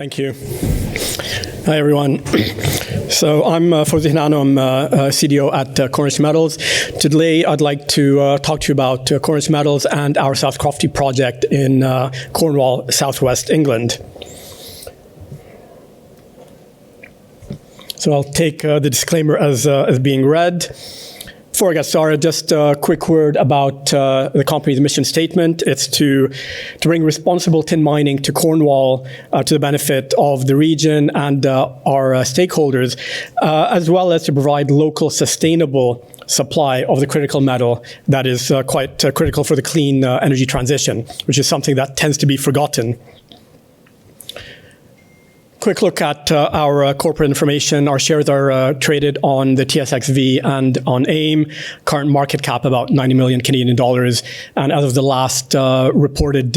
Thank you. Hi, everyone. So I'm Fawzi Hanano. I'm CDO at Cornish Metals. Today, I'd like to talk to you about Cornish Metals and our South Crofty project in Cornwall, southwest England. So I'll take the disclaimer as being read. Before I get started, just a quick word about the company's mission statement. It's to bring responsible tin mining to Cornwall to the benefit of the region and our stakeholders, as well as to provide local sustainable supply of the critical metal that is quite critical for the clean energy transition, which is something that tends to be forgotten. Quick look at our corporate information. Our shares are traded on the TSXV and on AIM. Current market cap about 90 million Canadian dollars. And as of the last reported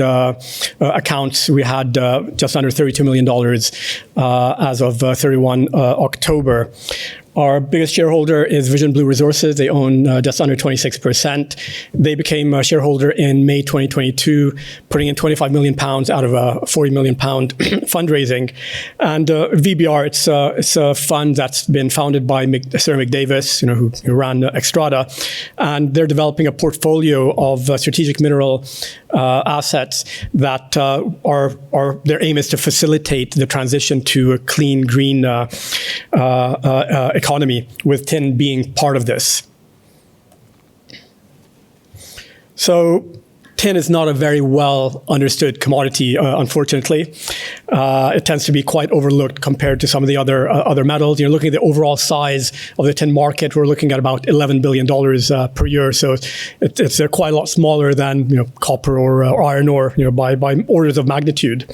accounts, we had just under $32 million as of 31 October. Our biggest shareholder is Vision Blue Resources. They own just under 26%. They became a shareholder in May 2022, putting in £25 million out of a £40 million fundraising. And VBR, it's a fund that's been founded by Sir Mick Davis, who ran Xstrata, and they're developing a portfolio of strategic mineral assets that their aim is to facilitate the transition to a clean, green economy, with tin being part of this. So tin is not a very well understood commodity, unfortunately. It tends to be quite overlooked compared to some of the other metals. Looking at the overall size of the tin market, we're looking at about $11 billion per year. So it's quite a lot smaller than copper or iron ore, by orders of magnitude.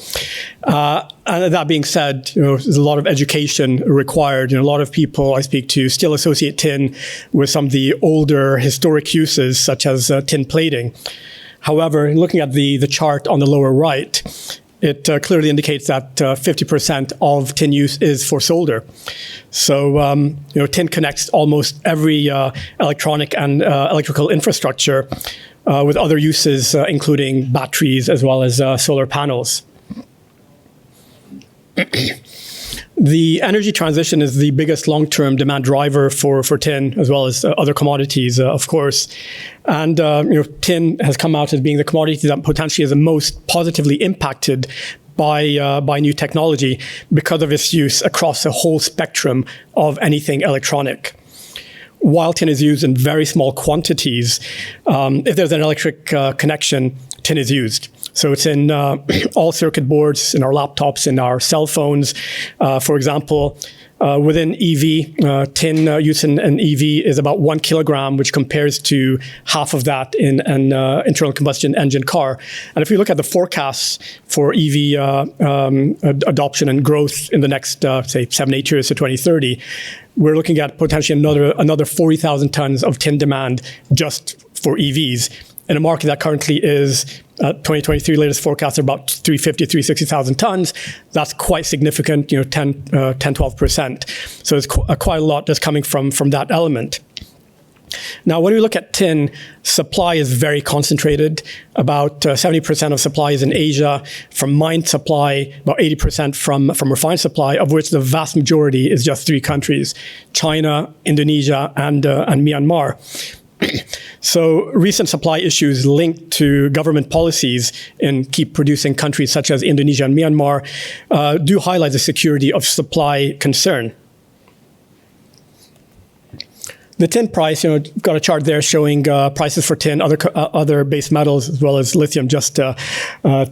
And that being said, there's a lot of education required. A lot of people I speak to still associate tin with some of the older historic uses, such as tin plating. However, looking at the chart on the lower right, it clearly indicates that 50% of tin use is for solder. So, tin connects almost every electronic and electrical infrastructure with other uses, including batteries as well as solar panels. The energy transition is the biggest long-term demand driver for tin, as well as other commodities, of course. And tin has come out as being the commodity that potentially is the most positively impacted by new technology because of its use across the whole spectrum of anything electronic. While tin is used in very small quantities, if there's an electric connection, tin is used. So it's in all circuit boards, in our laptops, in our cell phones. For example, within EV, tin use in an EV is about 1 kilogram, which compares to half of that in an internal combustion engine car. And if you look at the forecasts for EV adoption and growth in the next, say, 7-8 years to 2030, we're looking at potentially another 40,000 tons of tin demand just for EVs in a market that currently is 2023 latest forecasts are about 360,000 tons. That's quite significant, 10-12%. So it's quite a lot that's coming from that element. Now, when we look at tin, supply is very concentrated. About 70% of supply is in Asia, from mined supply, about 80% from refined supply, of which the vast majority is just 3 countries: China, Indonesia, and Myanmar. So recent supply issues linked to government policies in keep producing countries such as Indonesia and Myanmar do highlight the security of supply concern. The tin price, got a chart there showing prices for tin, other base metals, as well as lithium, just to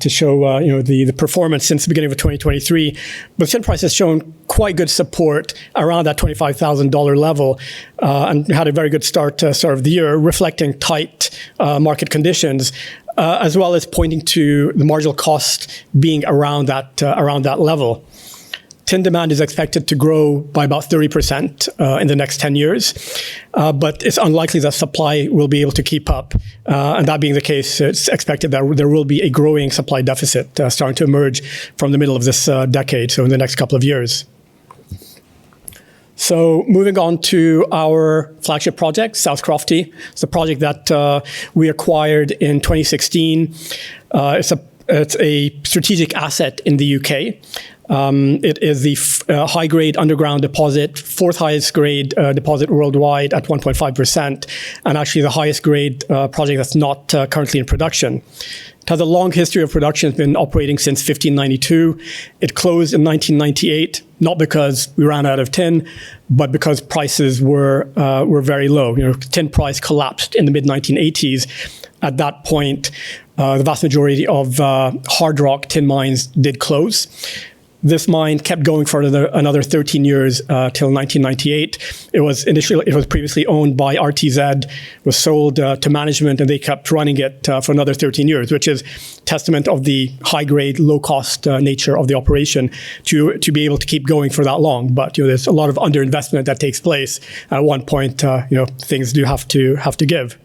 show the performance since the beginning of 2023. But tin price has shown quite good support around that $25,000 level, and had a very good start of the year, reflecting tight market conditions, as well as pointing to the marginal cost being around that level. Tin demand is expected to grow by about 30% in the next 10 years, but it's unlikely that supply will be able to keep up. And that being the case, it's expected that there will be a growing supply deficit starting to emerge from the middle of this decade, so in the next couple of years. So moving on to our flagship project, South Crofty. It's a project that we acquired in 2016. It's a strategic asset in the UK. It is the high-grade underground deposit, fourth highest grade deposit worldwide at 1.5%, and actually the highest grade project that's not currently in production. It has a long history of production. It's been operating since 1592. It closed in 1998, not because we ran out of tin, but because prices were very low. Tin price collapsed in the mid-1980s. At that point, the vast majority of hard rock tin mines did close. This mine kept going for another 13 years till 1998. It was previously owned by RTZ, was sold to management, and they kept running it for another 13 years, which is testament of the high-grade, low-cost nature of the operation to be able to keep going for that long. But there's a lot of underinvestment that takes place. At one point, things do have to give.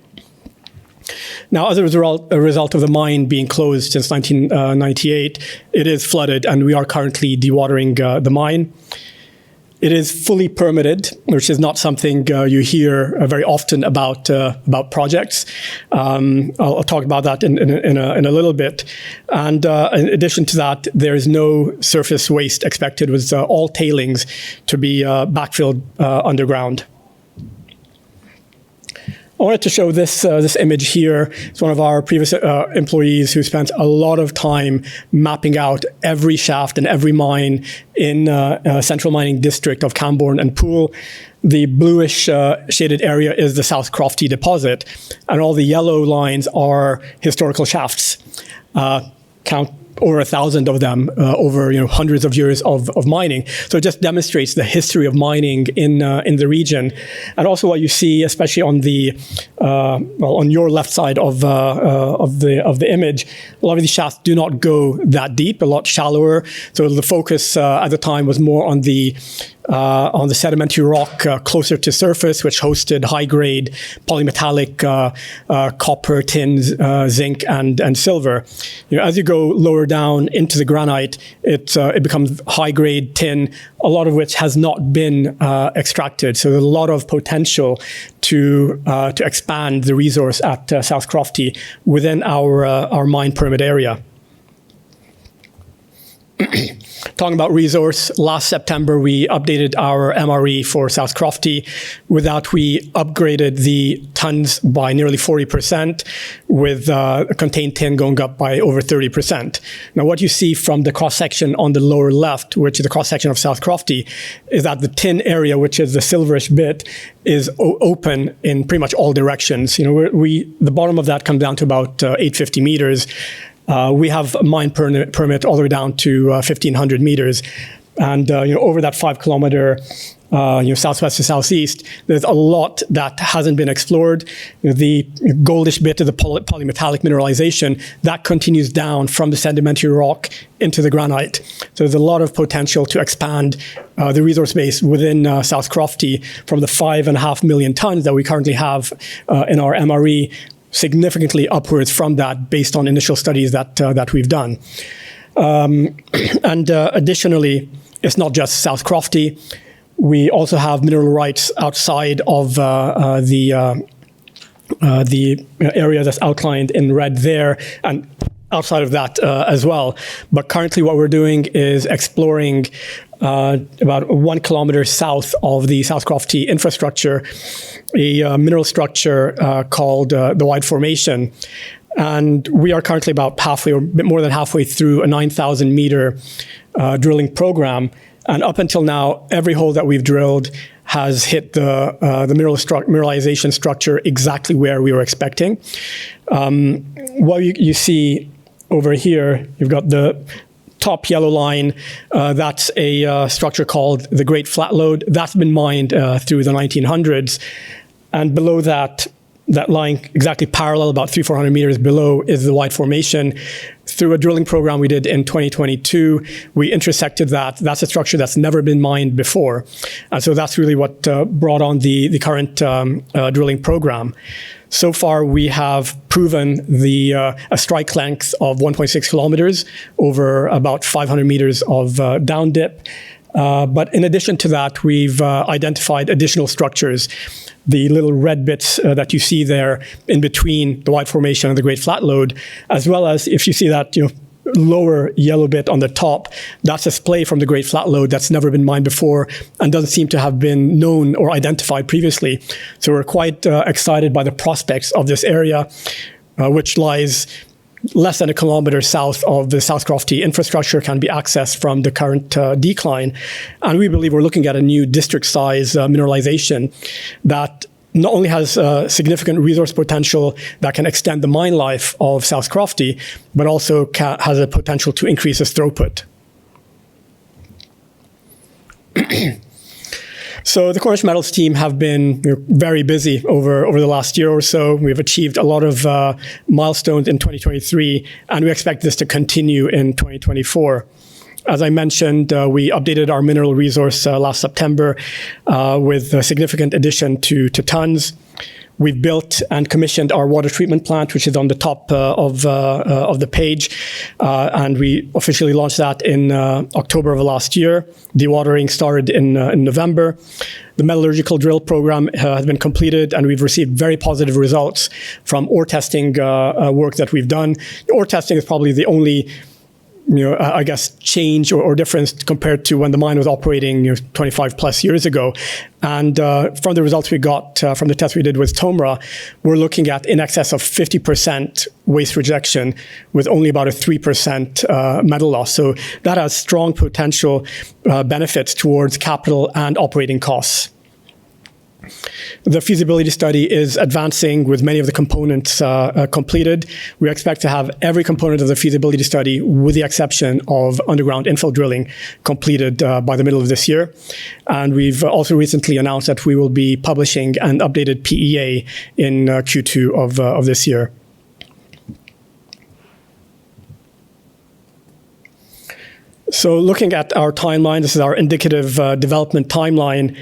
Now, as a result of the mine being closed since 1998, it is flooded, and we are currently dewatering the mine. It is fully permitted, which is not something you hear very often about projects. I'll talk about that in a little bit. And in addition to that, there is no surface waste expected, with all tailings to be backfilled underground. I wanted to show this image here. It's one of our previous employees who spent a lot of time mapping out every shaft and every mine in Central Mining District of Camborne and Poole. The bluish shaded area is the South Crofty deposit, and all the yellow lines are historical shafts. Count over 1,000 of them over hundreds of years of mining. So it just demonstrates the history of mining in the region, and also what you see, especially on the on your left side of the image, a lot of these shafts do not go that deep, a lot shallower. So the focus at the time was more on the sedimentary rock closer to surface, which hosted high-grade polymetallic copper, tin, zinc, and silver. As you go lower down into the granite, it becomes high-grade tin, a lot of which has not been extracted. So there's a lot of potential to expand the resource at South Crofty within our mine permit area. Talking about resource, last September we updated our MRE for South Crofty. With that, we upgraded the tons by nearly 40%, with contained tin going up by over 30%. Now, what you see from the cross-section on the lower left, which is the cross-section of South Crofty, is that the tin area, which is the silverish bit, is open in pretty much all directions. The bottom of that comes down to about 850 meters. We have a mine permit all the way down to 1,500 meters. And over that 5 kilometer southwest to southeast, there's a lot that hasn't been explored. The goldish bit of the polymetallic mineralization, that continues down from the sedimentary rock into the granite. So there's a lot of potential to expand the resource base within South Crofty from the 5.5 million tons that we currently have in our MRE, significantly upwards from that, based on initial studies that we've done. And additionally, it's not just South Crofty. We also have mineral rights outside of the area that's outlined in red there, and outside of that as well. But currently what we're doing is exploring about 1 kilometer south of the South Crofty infrastructure, a mineral structure called the Wide Formation. And we are currently about halfway, or a bit more than halfway through, a 9,000 meter drilling program. And up until now, every hole that we've drilled has hit the mineralization structure exactly where we were expecting. What you see over here, you've got the top yellow line. That's a structure called the Great Flat Lode. That's been mined through the 1900s. And below that line, exactly parallel, about 300-400 meters below, is the Wide Formation. Through a drilling program we did in 2022, we intersected that. That's a structure that's never been mined before. And so that's really what brought on the current drilling program. So far, we have proven a strike length of 1.6 kilometers over about 500 meters of down dip. But in addition to that, we've identified additional structures. The little red bits that you see there in between the Wide Formation and the Great Flat Lode, as well as, if you see that lower yellow bit on the top, that's a splay from the Great Flat Lode that's never been mined before and doesn't seem to have been known or identified previously. So we're quite excited by the prospects of this area, which lies less than a kilometer south of the South Crofty infrastructure, can be accessed from the current decline. And we believe we're looking at a new district-size mineralization that not only has significant resource potential that can extend the mine life of South Crofty, but also has a potential to increase its throughput. So the Cornish Metals team have been very busy over the last year or so. We've achieved a lot of milestones in 2023, and we expect this to continue in 2024. As I mentioned, we updated our mineral resource last September with a significant addition to tons. We've built and commissioned our water treatment plant, which is on the top of the page, and we officially launched that in October of last year. Dewatering started in November. The metallurgical drill program has been completed, and we've received very positive results from ore testing work that we've done. Ore testing is probably the only I guess, change or difference compared to when the mine was operating 25 plus years ago. And from the results we got from the test we did with TOMRA, we're looking at in excess of 50% waste rejection with only about a 3% metal loss. So that has strong potential benefits towards capital and operating costs. The feasibility study is advancing with many of the components completed. We expect to have every component of the feasibility study, with the exception of underground infill drilling, completed by the middle of this year. And we've also recently announced that we will be publishing an updated PEA in Q2 of this year. So looking at our timeline, this is our indicative development timeline.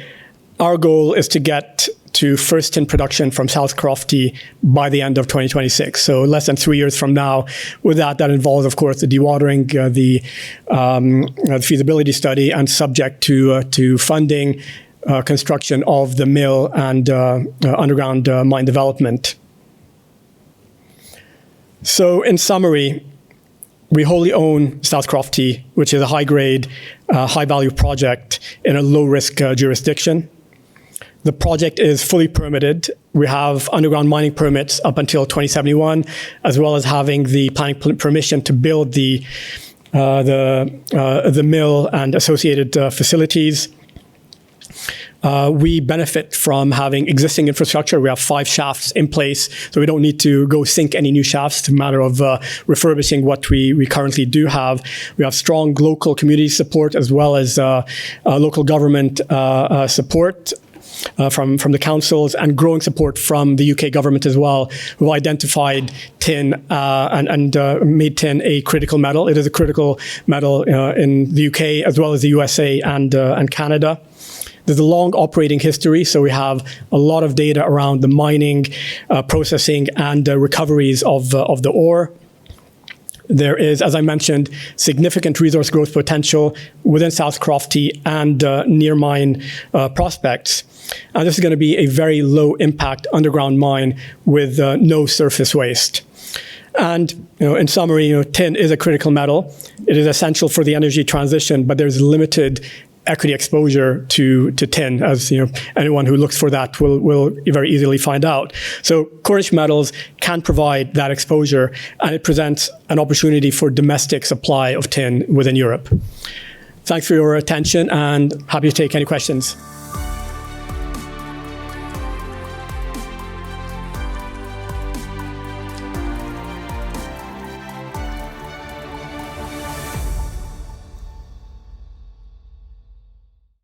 Our goal is to get to first tin production from South Crofty by the end of 2026, so less than 3 years from now. With that involves, of course, the dewatering, the feasibility study, and subject to funding, construction of the mill, and underground mine development. So in summary, we wholly own South Crofty, which is a high-grade, high-value project in a low-risk jurisdiction. The project is fully permitted. We have underground mining permits up until 2071, as well as having the planning permission to build the mill and associated facilities. We benefit from having existing infrastructure. We have 5 shafts in place, so we don't need to go sink any new shafts. It's a matter of refurbishing what we currently do have. We have strong local community support, as well as local government support from the councils, and growing support from the UK government as well, who identified tin and made tin a critical metal. It is a critical metal in the UK, as well as the USA and Canada. There's a long operating history, so we have a lot of data around the mining, processing, and recoveries of the ore. There is, as I mentioned, significant resource growth potential within South Crofty and near mine prospects. And this is going to be a very low impact underground mine with no surface waste. And in summary, tin is a critical metal. It is essential for the energy transition, but there's limited equity exposure to tin, as anyone who looks for that will very easily find out. So Cornish Metals can provide that exposure, and it presents an opportunity for domestic supply of tin within Europe. Thanks for your attention, and happy to take any questions.